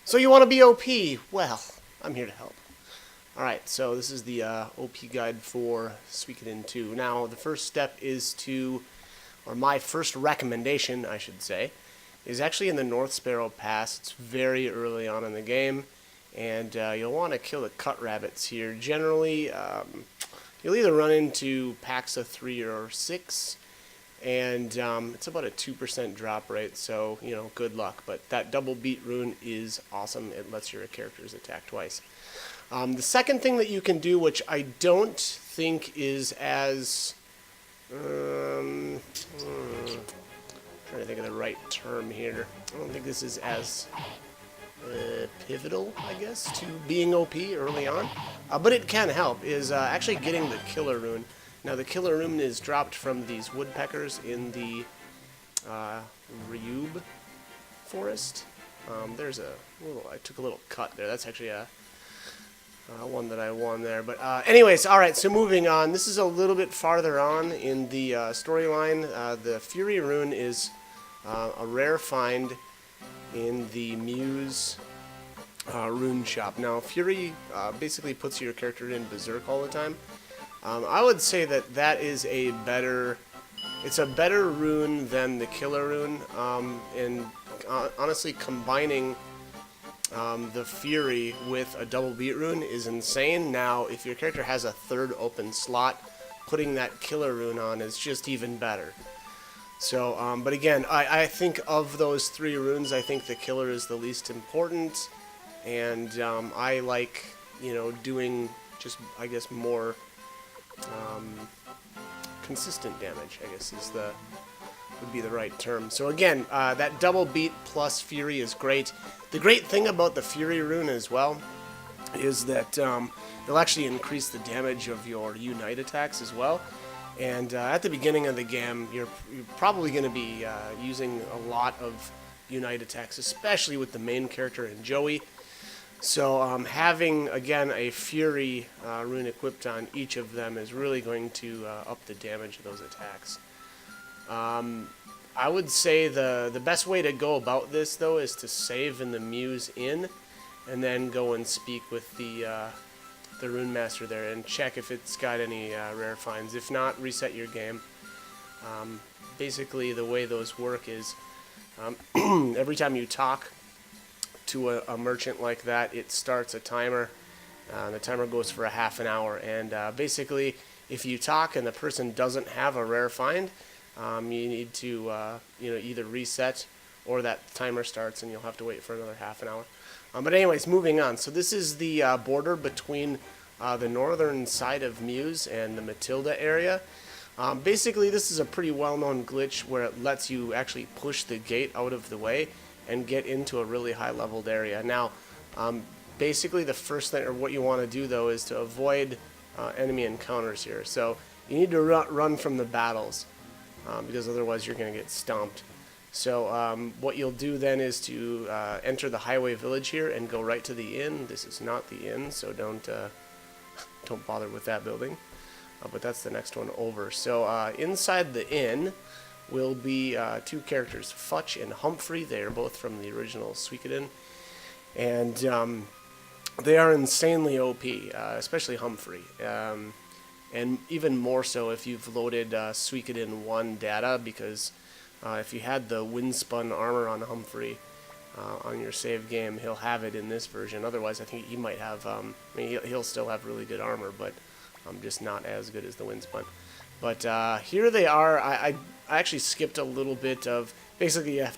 So you want to be OP? Well, I'm here to help. Alright, so this is the OP guide for Suikoden 2. Now, the first step is to, or my first recommendation, I should say, is actually in the North Sparrow Pass. It's very early on in the game, and you'll want to kill the cut rabbits here. Generally, you'll either run into packs of 3 or 6, and it's about a 2% drop rate, so, you know, good luck. But that double beat rune is awesome. It lets your characters attack twice. The second thing that you can do, which I don't think is as... trying to think of the right term here. I don't think this is as pivotal, I guess, to being OP early on. But it can help, is actually getting the killer rune. Now, the killer rune is dropped from these woodpeckers in the Ryube forest. There's a little... I took a little cut there. That's actually a... one that I won there. But anyways, alright, so moving on. This is a little bit farther on in the storyline. The Fury rune is a rare find in the Muse rune shop. Now, Fury basically puts your character in Berserk all the time. I would say that that is a better... It's a better rune than the Killer rune. And honestly, combining... the Fury with a double beat rune is insane. Now, if your character has a third open slot, putting that killer rune on is just even better. So, but again, I think of those 3 runes, I think the killer is the least important, and I like, you know, doing just, I guess, more consistent damage, I guess would be the right term. So again, that double beat plus Fury is great. The great thing about the Fury rune as well is that it'll actually increase the damage of your Unite attacks as well. And at the beginning of the game, you're probably going to be using a lot of Unite attacks, especially with the main character and Joey. So having, again, a Fury rune equipped on each of them is really going to up the damage of those attacks. I would say the best way to go about this, though, is to save in the Muse Inn, and then go and speak with the Rune Master there and check if it's got any rare finds. If not, reset your game. Basically, the way those work is every time you talk to a merchant like that, it starts a timer. The timer goes for a half an hour, and basically, if you talk and the person doesn't have a rare find, you need to either reset or that timer starts and you'll have to wait for another half an hour. But anyways, moving on. So this is the border between the northern side of Muse and the Matilda area. Basically, this is a pretty well-known glitch where it lets you actually push the gate out of the way and get into a really high-leveled area. Now, basically the first thing, or what you want to do though, is to avoid enemy encounters here. So you need to run from the battles. Because otherwise you're going to get stomped. So what you'll do then is to enter the highway village here and go right to the inn. This is not the inn, so don't bother with that building. But that's the next one over. So inside the inn will be 2 characters, Futch and Humphrey. They are both from the original Suikoden. And they are insanely OP, especially Humphrey. And even more so if you've loaded Suikoden 1 data, because if you had the Windspun armor on Humphrey on your save game, he'll have it in this version. Otherwise, I think he might have, he'll still have really good armor, but just not as good as the Windspun. But here they are. I actually skipped a little bit of, basically you have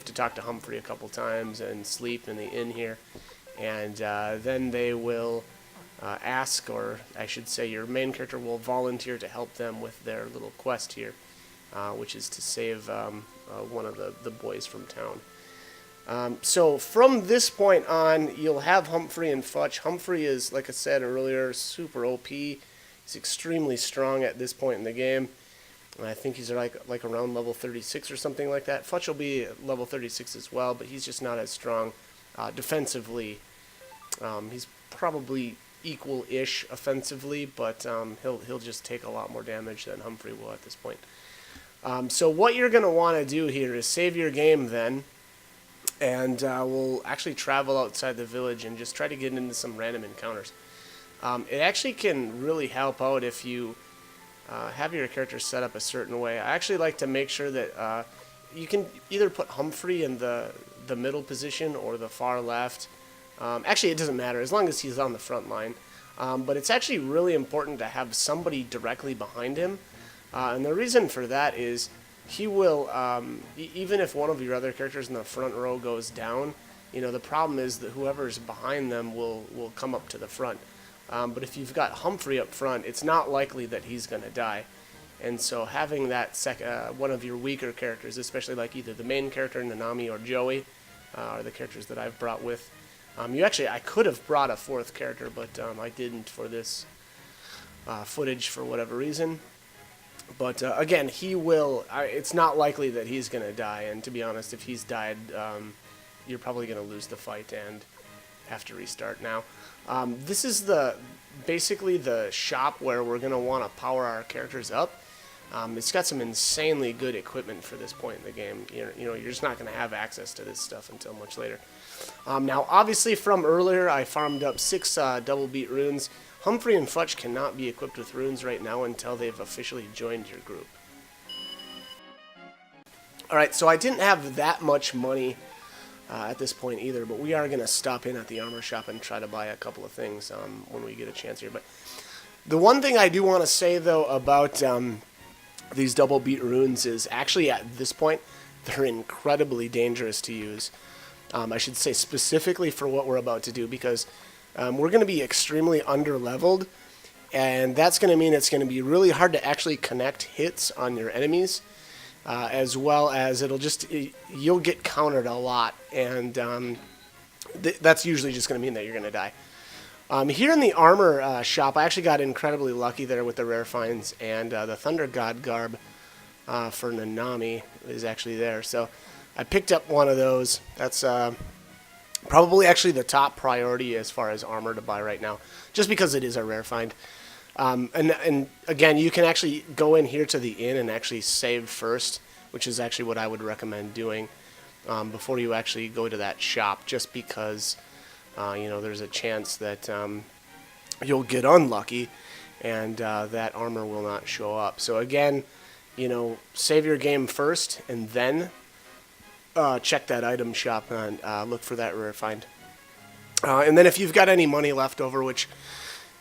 to talk to Humphrey a couple times and sleep in the inn here. And then they will... ask, or I should say your main character will volunteer to help them with their little quest here, which is to save one of the boys from town. So from this point on, you'll have Humphrey and Futch. Humphrey is, like I said earlier, super OP. He's extremely strong at this point in the game. I think he's like around level 36 or something like that. Futch will be at level 36 as well, but he's just not as strong defensively. He's probably equal-ish offensively, but he'll just take a lot more damage than Humphrey will at this point. So what you're going to want to do here is save your game then, and we'll actually travel outside the village and just try to get into some random encounters. It actually can really help out if you have your character set up a certain way. I actually like to make sure that you can either put Humphrey in the middle position or the far left. Actually, it doesn't matter as long as he's on the front line. But it's actually really important to have somebody directly behind him. And the reason for that is he will, even if one of your other characters in the front row goes down, the problem is that whoever's behind them will come up to the front. But if you've got Humphrey up front, it's not likely that he's going to die. And so having that one of your weaker characters, especially like either the main character, Nanami, or Joey, are the characters that I've brought with. I could have brought a fourth character, but I didn't for this footage for whatever reason. But again, he will. It's not likely that he's going to die, and to be honest, if he's died, you're probably going to lose the fight and have to restart. Now, this is basically the shop where we're going to want to power our characters up. It's got some insanely good equipment for this point in the game. You're just not going to have access to this stuff until much later. Now, obviously, from earlier, I farmed up 6 double beat runes. Humphrey and Futch cannot be equipped with runes right now until they've officially joined your group. Alright, so I didn't have that much money at this point either, but we are going to stop in at the armor shop and try to buy a couple of things when we get a chance here. But the one thing I do want to say, though, about these double beat runes is actually at this point, they're incredibly dangerous to use. I should say specifically for what we're about to do, because we're going to be extremely under-leveled, and that's going to mean it's going to be really hard to actually connect hits on your enemies, as well as you'll get countered a lot, and that's usually just going to mean that you're going to die. Here in the armor shop, I actually got incredibly lucky there with the rare finds, and the Thunder God garb for Nanami is actually there, so I picked up one of those. That's probably actually the top priority as far as armor to buy right now, just because it is a rare find. And again, you can actually go in here to the inn and actually save first, which is actually what I would recommend doing before you actually go to that shop, just because there's a chance that you'll get unlucky and that armor will not show up. So again, save your game first and then check that item shop and look for that rare find. And then if you've got any money left over, which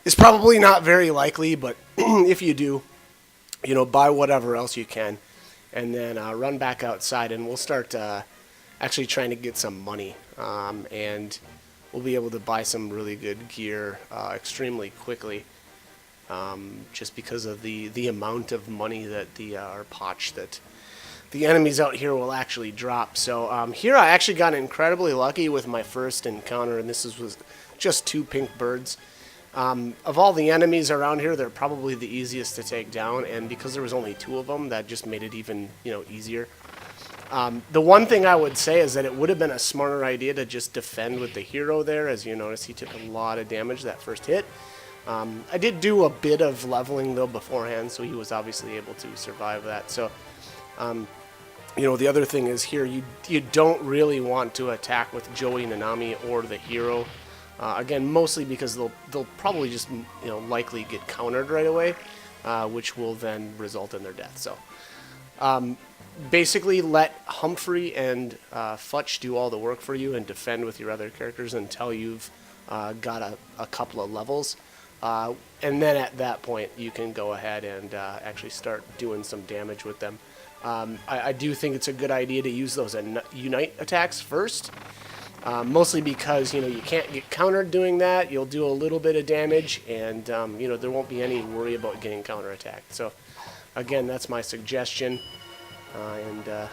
is probably not very likely, but if you do, buy whatever else you can, and then run back outside, and we'll start actually trying to get some money, and we'll be able to buy some really good gear extremely quickly, just because of the amount of money that or potch that the enemies out here will actually drop. So here I actually got incredibly lucky with my first encounter, and this was just 2 pink birds. Of all the enemies around here, they're probably the easiest to take down, and because there was only 2 of them, that just made it even easier. The one thing I would say is that it would have been a smarter idea to just defend with the hero there. As you notice, he took a lot of damage that first hit. I did do a bit of leveling though beforehand, so he was obviously able to survive that. So the other thing is here, you don't really want to attack with Joey, Nanami, or the hero. Again, mostly because they'll probably just likely get countered right away, which will then result in their death. So basically, let Humphrey and Futch do all the work for you and defend with your other characters until you've got a couple of levels. And then at that point, you can go ahead and actually start doing some damage with them. I do think it's a good idea to use those Unite attacks first, mostly because you can't get countered doing that. You'll do a little bit of damage, and there won't be any worry about getting counterattacked. So again, that's my suggestion, and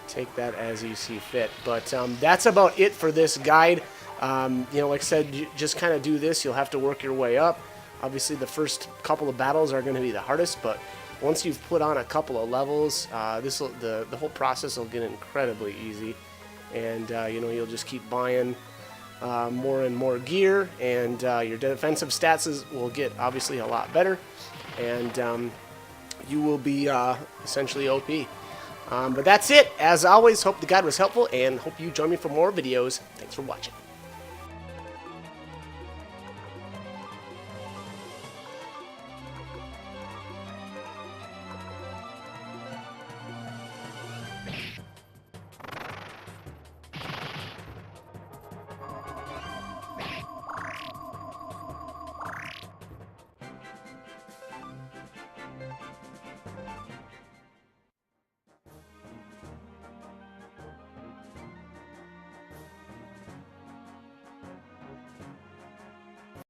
take that as you see fit. But that's about it for this guide. Like I said, you just kind of do this. You'll have to work your way up. Obviously, the first couple of battles are going to be the hardest, but once you've put on a couple of levels, the whole process will get incredibly easy, and you'll just keep buying more and more gear, and your defensive stats will get obviously a lot better, and you will be essentially OP. But that's it. As always, hope the guide was helpful, and hope you join me for more videos. Thanks for watching.